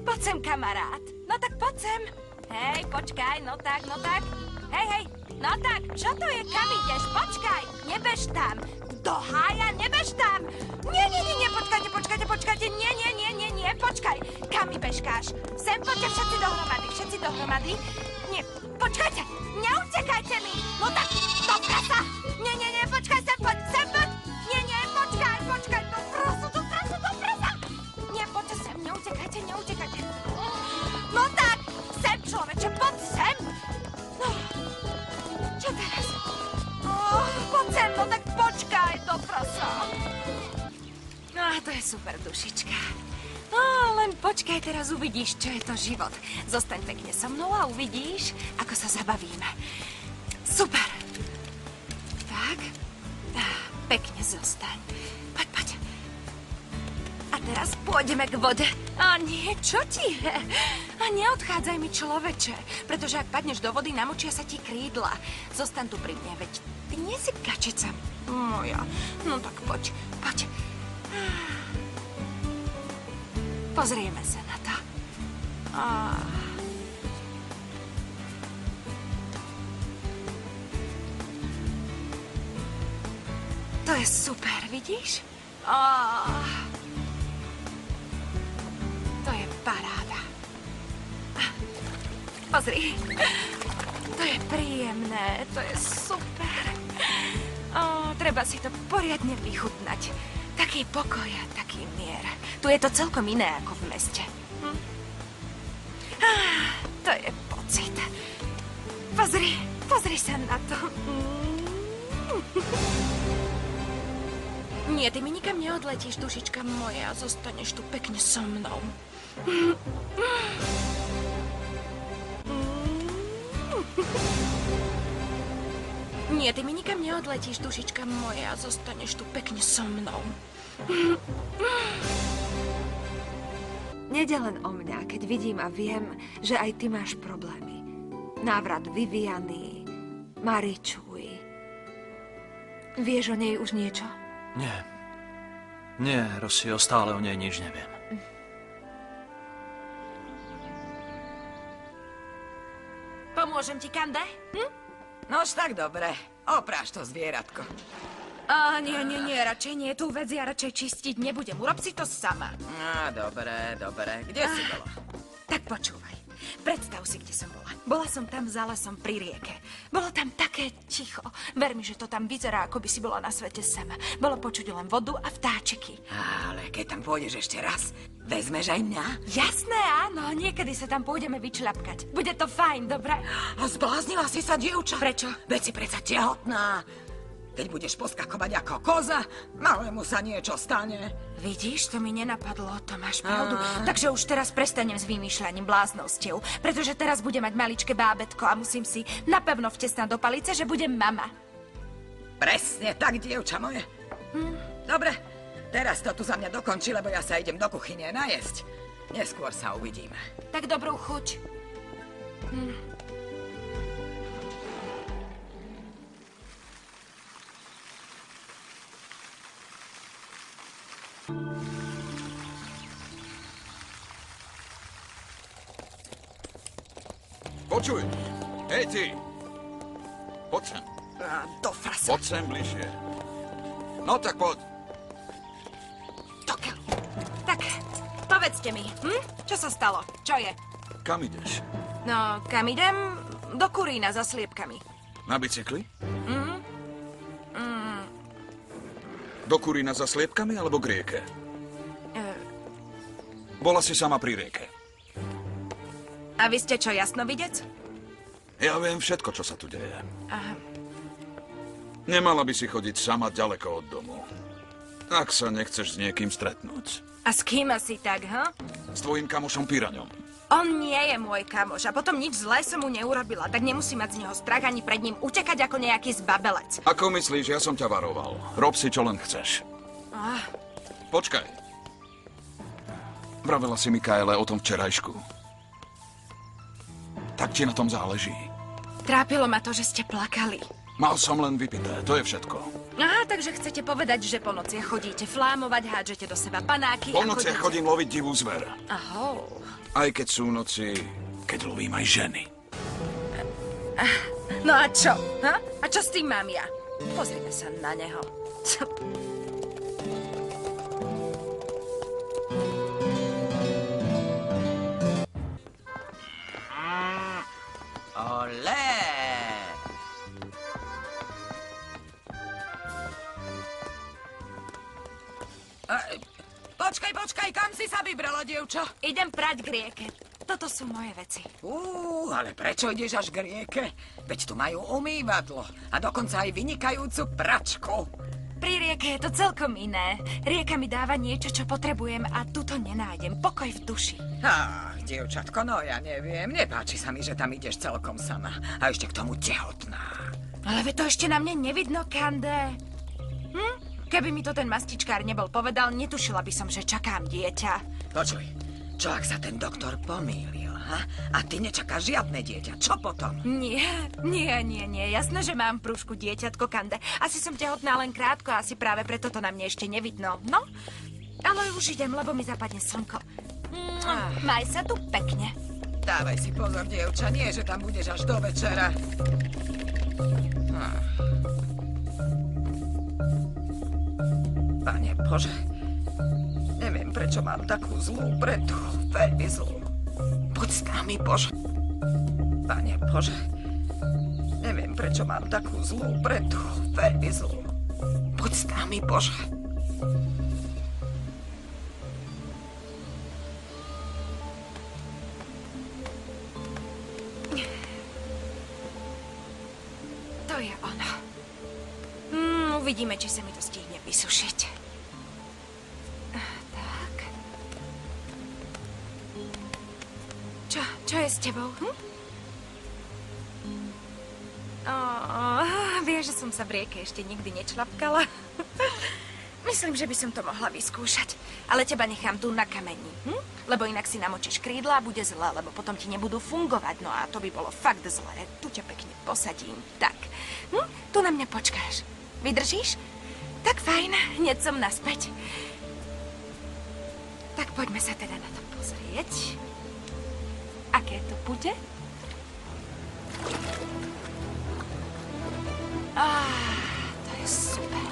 Poď sem, kamarát. No tak poď sem. Hej, počkaj, no tak. Hej, no tak, čo to je, kam ideš? Počkaj, nebež tam. Do hája, nebež tam. Nie, počkajte, nie, počkaj. Kam mi bežkáš? Sem poďte všetci dohromady. Nie, počkajte, neutekajte mi. No tak, do prasa. Nie, počkaj, sem poď. Nie, počkaj, do prasa. Nie, poďte sem, neutekajte. No tak, sem, človeče, poď sem. No, čo teraz? Poď sem, no tak počkaj, do prasa. No, to je super, dušička. No, len počkaj, teraz uvidíš, čo je to život. Zostaň pekne so mnou a uvidíš, ako sa zabavíme. Super. Tak. Pekne zostaň. Poď. A teraz pôjdeme k vode. A nie, čo ti je? A neodchádzaj mi, človeče, pretože ak padneš do vody, namočia sa ti krídla. Zostaň tu pri mne, veď ty nie si kačica moja. No tak poď. Pozrieme sa na to. To je super, vidíš? To je paráda. Pozri. To je príjemné, to je super. Treba si to poriadne vychutnať. Taký pokoj a taký mier. Tu je to celkom iné ako v meste. To je pocit. Pozri sa na to. Nie, ty mi nikam neodletíš, dušička moja. Zostaneš tu pekne so mnou. Nie, ty mi nikam neodletíš, dušička moja. Zostaneš tu pekne so mnou. Nede len o mňa, keď vidím a viem, že aj ty máš problémy. Návrat Viviany, Maričuj. Vieš o nej už niečo? Nie, Rossi, stále o nej nič neviem. Pomôžem ti, Kande? Nož tak dobre. Opráš to zvieratko. Nie, radšej nie. Tú vec ja radšej čistiť nebudem. Urob si to sama. Dobre. Kde si bola? Tak počúvaj. Predstav si, kde som bola. Bola som tam za lesom pri rieke. Bolo tam také ticho. Ver mi, že to tam vyzerá, ako by si bola na svete sama. Bolo počuť len vodu a vtáčeky. Ale keď tam pôjdeš ešte raz, vezmeš aj mňa? Jasné, áno. Niekedy sa tam pôjdeme vyčľapkať. Bude to fajn, dobre? A zbláznila si sa, dievča? Prečo? Veď si predsa tehotná. Keď budeš poskakovať ako koza, malému sa niečo stane. Vidíš, to mi nenapadlo, to máš pravdu. Takže už teraz prestanem s vymýšľaním bláznovstiev, pretože teraz budem mať maličké bábätko a musím si napevno vtesnať do palice, že budem mama. Presne tak, dievča moje. Dobre, teraz to tu za mňa dokončí, lebo ja sa idem do kuchyne najesť. Neskôr sa uvidíme. Tak dobrú chuť. Počuj, hej ty! Poď sem. Do frasa. Poď sem bližšie. No tak poď. Tokel. Tak, povedzte mi, čo sa stalo? Čo je? Kam ideš? No, kam idem? Do Kurína za sliepkami. Na bicykli? Do Kurína za sliepkami alebo k rieke? Bola si sama pri rieke. A vy ste čo, jasnovidec? Ja viem všetko, čo sa tu deje. Aha. Nemala by si chodiť sama ďaleko od domu. Ak sa nechceš s niekým stretnúť. A s kým asi tak, ha? S tvojím kamošom Piraňom. On nie je môj kamoš a potom nič zlé som mu neurobila, tak nemusím mať z neho strach ani pred ním utekať ako nejaký zbabelec. Ako myslíš, ja som ťa varoval. Rob si, čo len chceš. Počkaj. Vravela si Mikaele o tom včerajšku. Tak ti na tom záleží. Trápilo ma to, že ste plakali. Mal som len vypité, to je všetko. Aha, takže chcete povedať, že po nociach chodíte flámovať, hádžete do seba panáky Po a nociach chodíte... chodím loviť divú zver. Ahó. Aj keď sú noci, keď lovím aj ženy. No a čo? Ha? A čo s tým mám ja? Pozrime sa na neho. Olé! Počkaj, kam si sa vybrala, dievča? Idem prať k rieke. Toto sú moje veci. Ale prečo ideš až k rieke? Veď tu majú umývadlo a dokonca aj vynikajúcu pračku. Pri rieke je to celkom iné. Rieka mi dáva niečo, čo potrebujem a tu to nenájdem. Pokoj v duši. Dievčatko, no ja neviem. Nepáči sa mi, že tam ideš celkom sama. A ešte k tomu tehotná. Ale veď to ešte na mne nevidno, Kande. Keby mi to ten mastičkár nebol povedal, netušila by som, že čakám dieťa. Počuj, čo ak sa ten doktor pomýlil, ha? A ty nečakáš žiadne dieťa. Čo potom? Nie. Jasné, že mám prúšku dieťatko, Kande. Asi som tehotná len krátko, asi práve preto to na mne ešte nevidno. No, ale už idem, lebo mi zapadne slnko. Maj sa tu pekne. Dávaj si pozor, dievča, nie, že tam budeš až do večera. Pane Bože, neviem, prečo mám takú zlú bretu. Veľmi zlú. Buď s nami, Bože. Pane Bože, neviem, prečo mám takú zlú bretu. Veľmi zlú. Buď s nami, Bože. To je ono. Uvidíme, či sa mi to stihne vysušiť. Tak. Čo je s tebou? Vieš, že som sa v rieke ešte nikdy nečlapkala? Myslím, že by som to mohla vyskúšať. Ale teba nechám tu na kameni. Lebo inak si namočíš krídla a bude zle, lebo potom ti nebudú fungovať. No a to by bolo fakt zlé. Tu ťa pekne posadím. Tak. Tu na mňa počkáš. Vydržíš? Tak fajn, hneď som naspäť. Tak poďme sa teda na to pozrieť. Aké to bude? To je super.